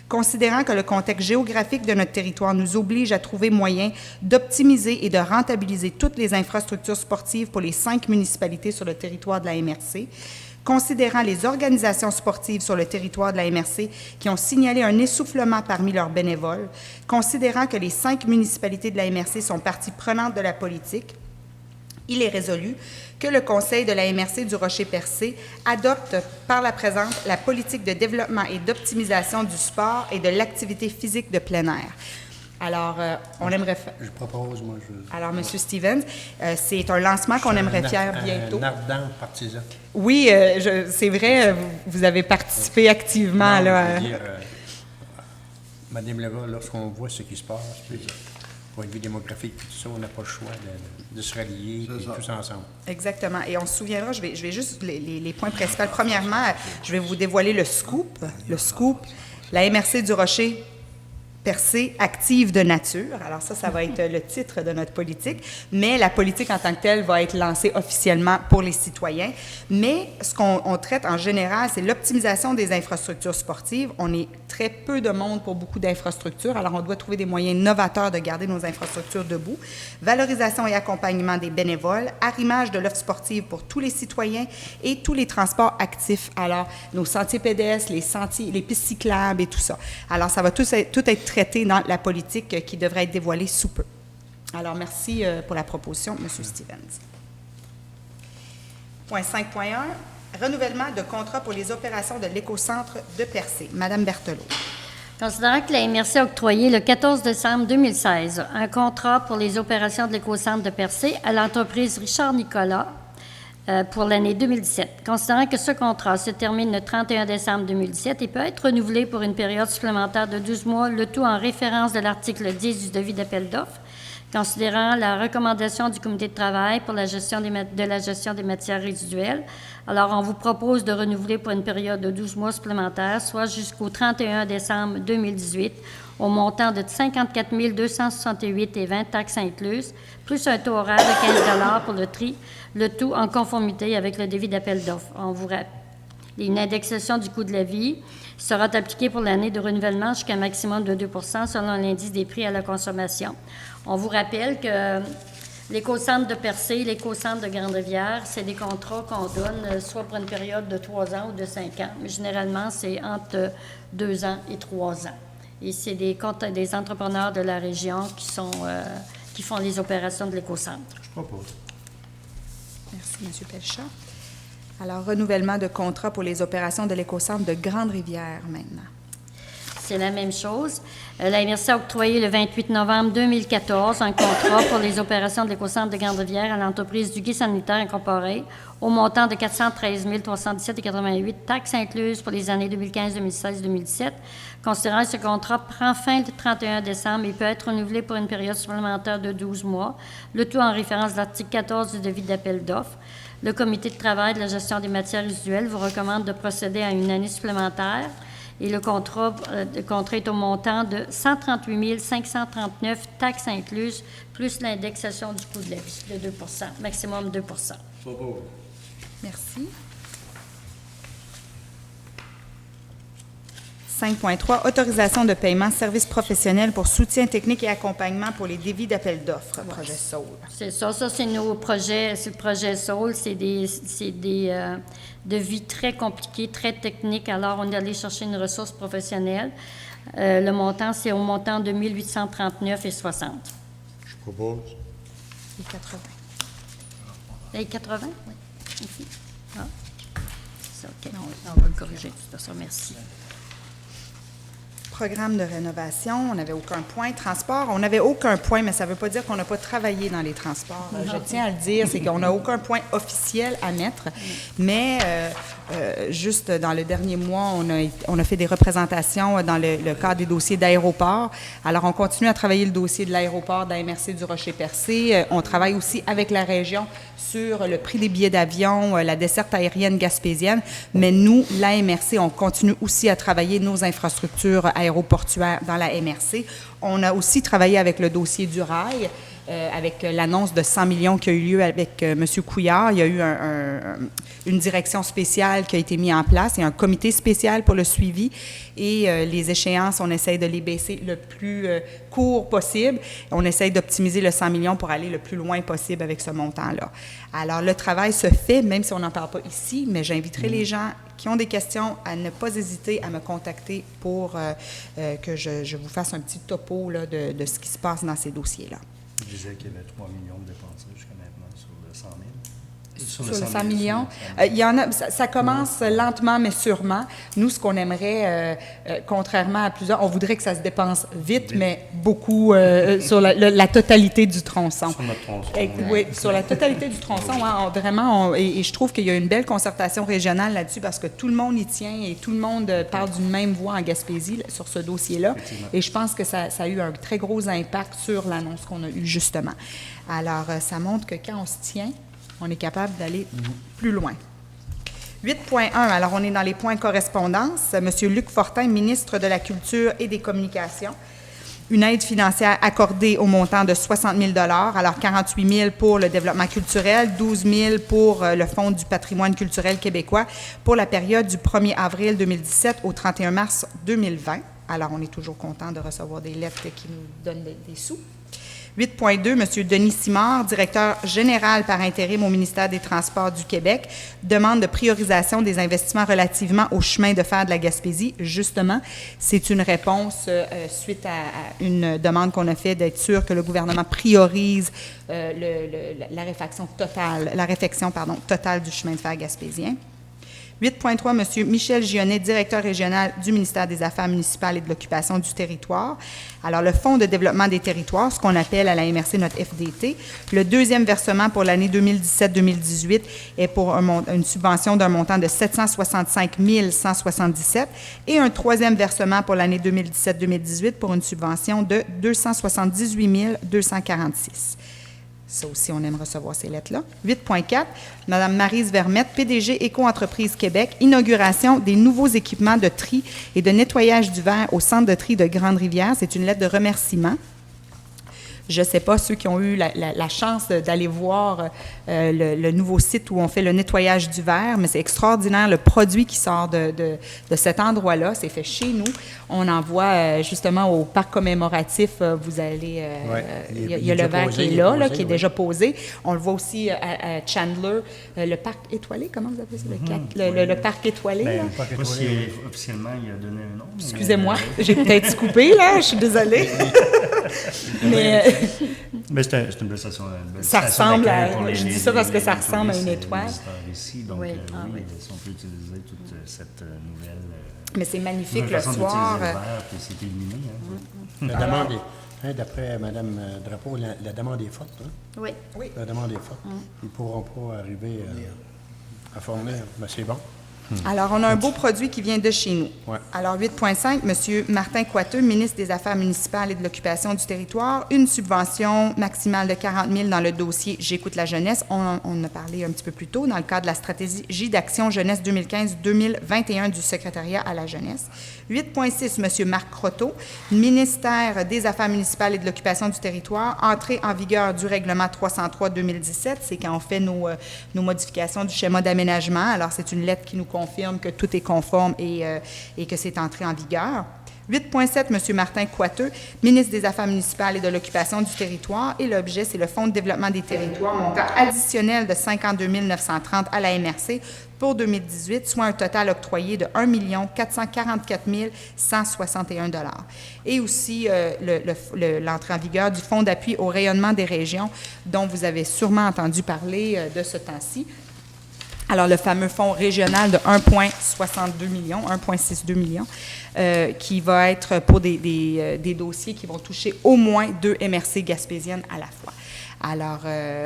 Considérant que le contexte géographique de notre territoire nous oblige à trouver moyen d'optimiser et de rentabiliser toutes les infrastructures sportives pour les 5 municipalités sur le territoire de la MRC, considérant les organisations sportives sur le territoire de la MRC qui ont signalé un essoufflement parmi leurs bénévoles, considérant que les 5 municipalités de la MRC sont partie prenante de la politique, il est résolu que le Conseil de la MRC du Rocher-Percé adopte par la présente la politique de développement et d'optimisation du sport et de l'activité physique de plein air. Alors, on aimerait faire... Je propose, moi, Alors, M. Stevens, c'est un lancement qu'on aimerait faire bientôt. Un ardent partisan. Oui, c'est vrai, vous avez participé activement. Non, Là, je veux dire, Madame Leva, lorsqu'on voit ce qui se passe, puis, point de vue démographique, puis tout ça, on n'a pas le choix de se rallier puis tous ensemble. Exactement. Et on se souviendra, je vais juste les points principaux. Premièrement, je vais vous dévoiler le scoop. Le scoop, la MRC du Rocher Percé active de nature. Alors ça va être le titre de notre politique, mais la politique en tant que telle va être lancée officiellement pour les citoyens. Mais ce qu'on traite en général, c'est l'optimisation des infrastructures sportives. On est très peu de monde pour beaucoup d'infrastructures, alors on doit trouver des moyens novateurs de garder nos infrastructures debout. Valorisation et accompagnement des bénévoles, arrimage de l'offre sportive pour tous les citoyens et tous les transports actifs. Alors, nos sentiers pédestres, les sentiers, les pistes cyclables et tout ça. Alors, ça va tout être traité dans la politique qui devrait être dévoilée sous peu. Alors, merci pour la proposition, M. Stevens. Point 5.1, renouvellement de contrat pour les opérations de l'écocentre de Percé. Madame Berthelot. Considérant que la MRC a octroyé le 14 décembre 2016 un contrat pour les opérations de l'écocentre de Percé à l'entreprise Richard Nicolas pour l'année 2017. Considérant que ce contrat se termine le 31 décembre 2017 et peut être renouvelé pour une période supplémentaire de 12 mois, le tout en référence de l'article 10 du devis d'appel d'offres, considérant la recommandation du comité de travail pour la gestion des matières résiduelles. Alors, on vous propose de renouveler pour une période de 12 mois supplémentaires, soit jusqu'au 31 décembre 2018, au montant de 54 268,20 taxes incluses, plus un taux horaire de 15 pour le tri, le tout en conformité avec le devis d'appel d'offres. On vous rappelle, une indexation du coût de la vie sera appliquée pour l'année de renouvellement jusqu'à un maximum de 2 selon l'indice des prix à la consommation. On vous rappelle que l'éco-centre de Percé, l'éco-centre de Grande-Rivière, c'est des contrats qu'on donne soit pour une période de 3 ans ou de 5 ans, mais généralement, c'est entre 2 ans et 3 ans. Et c'est des entrepreneurs de la région qui font les opérations de l'éco-centre. Je propose. Merci, M. Pelchat. Alors, renouvellement de contrat pour les opérations de l'éco-centre de Grande-Rivière maintenant. C'est la même chose. La MRC a octroyé le 28 novembre 2014 un contrat pour les opérations de l'éco-centre de Grande-Rivière à l'entreprise du Guy Sanitaire Incorporé au montant de 413 317,88 taxes incluses pour les années 2015, 2016, 2017. Considérant que ce contrat prend fin le 31 décembre et peut être renouvelé pour une période supplémentaire de 12 mois, le tout en référence à l'article 14 du devis d'appel d'offres. Le Comité de travail de la gestion des matières résiduelles vous recommande de procéder à une année supplémentaire. Et le contrat est au montant de 138 539 taxes incluses, plus l'indexation du coût de la vie de 2 maximum 2 Merci. 5.3, autorisation de paiement services professionnels pour soutien technique et accompagnement pour les dévis d'appel d'offres, projet SOUL. C'est ça. Ça, c'est nos projets. C'est le projet SOUL. C'est des devis très compliqués, très techniques. Alors, on est allé chercher une ressource professionnelle. Le montant, c'est au montant de 1 839,60. Je propose. Et 80. Et 80? Oui. Ici. Ah. C'est ça, OK. On va le corriger. C'est ça, merci. Programme de rénovation, on n'avait aucun point. Transport, on n'avait aucun point, mais ça ne veut pas dire qu'on n'a pas travaillé dans les transports. Je tiens à le dire, c'est qu'on n'a aucun point officiel à mettre, mais juste dans le dernier mois, on a fait des représentations dans le cadre des dossiers d'aéroport. Alors, on continue à travailler le dossier de l'aéroport d'AMRC du Rocher-Percé. On travaille aussi avec la région sur le prix des billets d'avion, la desserte aérienne gaspésienne, mais nous, l'AMRC, on continue aussi à travailler nos infrastructures aéroportuaires dans la MRC. On a aussi travaillé avec le dossier du rail, avec l'annonce de 100 millions qui a eu lieu avec M. Couillard. Il y a eu une direction spéciale qui a été mise en place et un comité spécial pour le suivi. Et les échéances, on essaye de les baisser le plus court possible. On essaye d'optimiser le 100 millions pour aller le plus loin possible avec ce montant-là. Alors, le travail se fait, même si on n'en parle pas ici, mais j'inviterai les gens qui ont des questions à ne pas hésiter à me contacter pour que je vous fasse un petit topo là, de ce qui se passe dans ces dossiers-là. Je disais qu'il y avait 3 millions de dépensés jusqu'à maintenant sur le 100 000. Sur le 100 millions. Il y en a, ça commence lentement, mais sûrement. Nous, ce qu'on aimerait, contrairement à plusieurs, on voudrait que ça se dépense vite, mais beaucoup sur la totalité du tronçon. Sur notre tronçon. Oui, sur la totalité du tronçon. Hein, vraiment, et je trouve qu'il y a une belle concertation régionale là-dessus parce que tout le monde y tient et tout le monde parle d'une même voix en Gaspésie sur ce dossier-là. Et je pense que ça a eu un très gros impact sur l'annonce qu'on a eue, justement. Alors, ça montre que quand on se tient, on est capable d'aller plus loin. 8.1, alors on est dans les points correspondance. Monsieur Luc Fortin, ministre de la Culture et des Communications. Une aide financière accordée au montant de 60 000 alors 48 000 pour le développement culturel, 12 000 pour le Fonds du patrimoine culturel québécois pour la période du 1er avril 2017 au 31 mars 2020. Alors, on est toujours content de recevoir des lettres qui nous donnent des sous. 8.2, M. Denis Simard, directeur général par intérim au ministère des Transports du Québec, demande de priorisation des investissements relativement au chemin de fer de la Gaspésie. Justement, c'est une réponse suite à une demande qu'on a faite d'être sûr que le gouvernement priorise la réfection totale du chemin de fer gaspésien. 8.3, M. Michel Gionnet, directeur régional du ministère des Affaires municipales et de l'occupation du territoire. Alors, le Fonds de développement des territoires, ce qu'on appelle à la MRC notre FDT, le deuxième versement pour l'année 2017-2018 est pour une subvention d'un montant de 765 177 et un troisième versement pour l'année 2017-2018 pour une subvention de 278 246. Ça aussi, on aime recevoir ces lettres-là. 8.4, Mme Maryse Vermette, PDG Éco-entreprise Québec, inauguration des nouveaux équipements de tri et de nettoyage du verre au centre de tri de Grande-Rivière. C'est une lettre de remerciement. Je ne sais pas, ceux qui ont eu la chance d'aller voir le nouveau site où on fait le nettoyage du verre, mais c'est extraordinaire le produit qui sort de cet endroit-là. C'est fait chez nous. On envoie justement au parc commémoratif. Vous allez, il y a le verre qui est là, qui est déjà posé. On le voit aussi à Chandler, le parc étoilé. Comment vous appelez ça? Le parc étoilé. Ben, là. je ne sais pas si officiellement il a donné un nom. Excusez-moi, j'ai peut-être coupé, là. Je suis désolée. Mais c'est une belle station. Ça ressemble à. Je dis ça parce que ça ressemble à une étoile. Ici, donc, Oui. si on peut utiliser toute cette nouvelle. Mais c'est magnifique nouvelle le façon soir. d'utiliser le verre, puis c'est illuminé. La demande est, d'après Mme Drapeau, la demande est forte. Hein? Oui. La demande est forte. Ils ne pourront pas arriver à fournir. Mais c'est bon. Alors, on a un beau produit qui vient de chez nous. Ouais. Alors, 8.5, M. Martin Coiteux, ministre des Affaires municipales et de l'Occupation du territoire, une subvention maximale de 40 000 dans le dossier « J'écoute la jeunesse ». On en a parlé un petit peu plus tôt dans le cadre de la stratégie d'action jeunesse 2015-2021 du secrétariat à la jeunesse. 8.6, M. Marc Croteau, ministère des Affaires municipales et de l'Occupation du territoire, entrée en vigueur du règlement 303-2017. C'est quand on fait nos modifications du schéma d'aménagement. Alors, c'est une lettre qui nous confirme que tout est conforme et que c'est entré en vigueur. 8.7, M. Martin Coiteux, ministre des Affaires municipales et de l'Occupation du territoire. Et l'objet, c'est le Fonds de développement des territoires, montant additionnel de 52 930 à la MRC pour 2018, soit un total octroyé de 1 444 161 $. Et aussi l'entrée en vigueur du Fonds d'appui au rayonnement des régions, dont vous avez sûrement entendu parler de ce temps-ci. Alors, le fameux fonds régional de 1,62 million, 1,62 million, qui va être pour des dossiers qui vont toucher au moins 2 MRC gaspésiennes à la fois. Alors,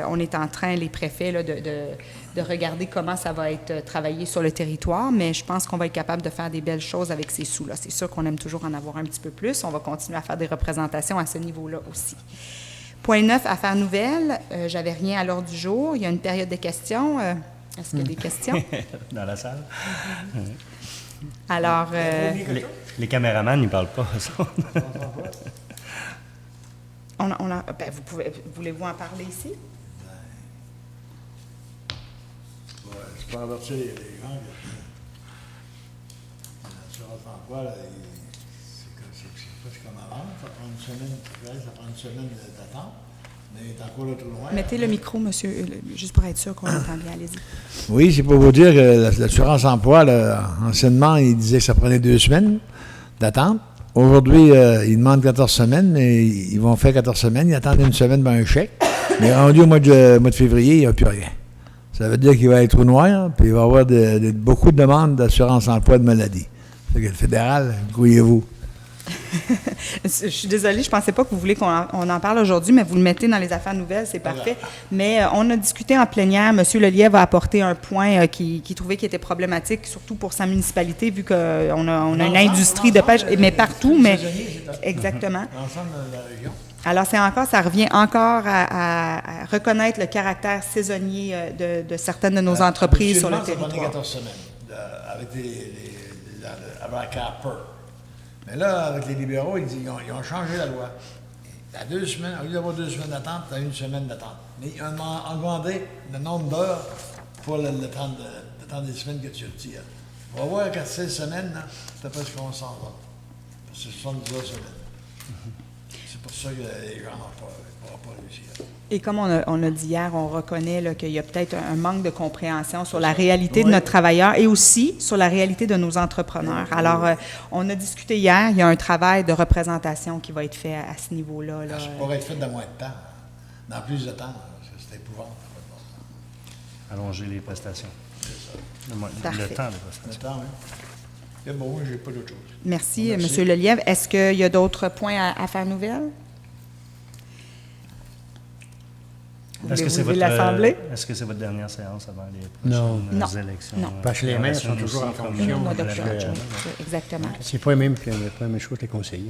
on est en train, les préfets, là, de regarder comment ça va être travaillé sur le territoire, mais je pense qu'on va être capable de faire des belles choses avec ces sous-là. C'est sûr qu'on aime toujours en avoir un petit peu plus. On va continuer à faire des représentations à ce niveau-là aussi. Point 9, affaires nouvelles. J'avais rien à l'ordre du jour. Il y a une période de questions. Est-ce qu'il y a des questions? Dans la salle. Alors, Les caméramans n'y parlent pas. voulez-vous en parler ici? Je peux avertir les gens que l'assurance emploi, là, c'est pas comme avant. Ça prend une semaine d'attente. Mais il est encore là trop loin. Mettez le micro, monsieur, juste pour être sûr qu'on entend bien. Allez-y. Oui, c'est pour vous dire que l'assurance emploi, là, anciennement, il disait que ça prenait 2 semaines d'attente. Aujourd'hui, ils demandent 14 semaines, mais ils vont faire 14 semaines. Ils attendent une semaine pour un chèque. Mais rendu au mois de février, il n'y a plus rien. Ça veut dire qu'il va être tout noir, puis il va y avoir beaucoup de demandes d'assurance emploi de maladie. C'est que le fédéral, croyez-vous. Je suis désolée, je ne pensais pas que vous voulez qu'on en parle aujourd'hui, mais vous le mettez dans les affaires nouvelles, c'est parfait. Mais on a discuté en plénière. M. Lelièvre a apporté un point qu'il trouvait qui était problématique, surtout pour sa municipalité, vu qu'on a une industrie de pêche, mais partout, mais exactement. L'ensemble de la région. Alors, ça revient encore à reconnaître le caractère saisonnier de certaines de nos entreprises sur le territoire. Ça prenait 14 semaines avec la CARPER. Mais là, avec les libéraux, ils ont changé la loi. À 2 semaines, au lieu d'avoir 2 semaines d'attente, tu as 1 semaine d'attente. Mais ils ont augmenté le nombre d'heures pour le temps des semaines que tu retires. On va voir qu'à 16 semaines, c'est après ce qu'on s'en va. Parce que ce sont 10 heures semaine. C'est pour ça que les gens n'ont pas réussi. Et comme on a dit hier, on reconnaît là, qu'il y a peut-être un manque de compréhension sur la réalité de notre travailleur et aussi sur la réalité de nos entrepreneurs. Alors, on a discuté hier, il y a un travail de représentation qui va être fait à ce niveau-là. Là. Ça pourrait être fait dans moins de temps, dans plus de temps, parce que c'est épouvantable. Allonger les prestations. Parfait. Le temps des prestations. Le temps, oui. C'est bon, j'ai pas d'autre chose. Merci, M. Lelièvre. Est-ce qu'il y a d'autres points à faire nouvelle? Est-ce que c'est votre dernière séance avant les prochaines élections? Non. Parce que les maires sont toujours en fonction. Exactement. C'est pas la même chose que les conseillers.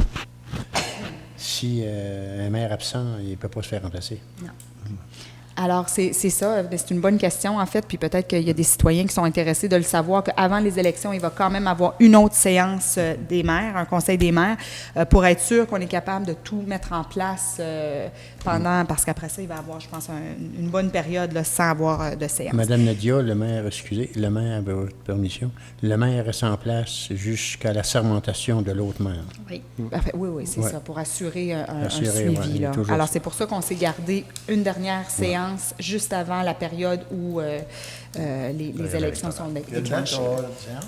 ici, un maire absent, il ne peut pas se faire remplacer. Non. Alors, c'est ça. C'est une bonne question, en fait. Puis peut-être qu'il y a des citoyens qui sont intéressés de le savoir, qu'avant les élections, il va quand même avoir une autre séance des maires, un conseil des maires, pour être sûr qu'on est capable de tout mettre en place parce qu'après ça, il va y avoir, je pense, une bonne période là, sans avoir de séance. Madame Nadia, le maire, avec votre permission, le maire reste en place jusqu'à la sermentation de l'autre maire. Oui. Oui, c'est ça, pour assurer un Assurer, suivi. ouais, Là. toujours Alors, ça. c'est pour ça qu'on s'est gardé une dernière séance juste avant la période où les élections sont Quelle date déclenchées. aura la séance?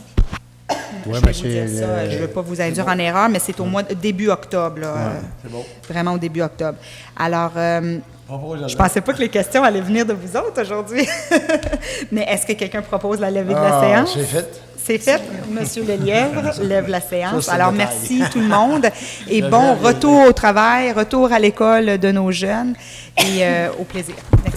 Ouais, Je ben, vais vous dire c'est ça, je ne veux pas vous induire en erreur, mais c'est au mois début octobre. Là, C'est bon. vraiment au début octobre. Alors, Propose la je date. pensais pas que les questions allaient venir de vous autres aujourd'hui. Mais est-ce que quelqu'un propose la levée de la séance? C'est fait. C'est fait. Monsieur Lelièvre lève la séance. Ça, c'est Alors, le détail. merci tout le monde. Et bon retour au travail, retour à l'école de nos jeunes et au plaisir. Merci.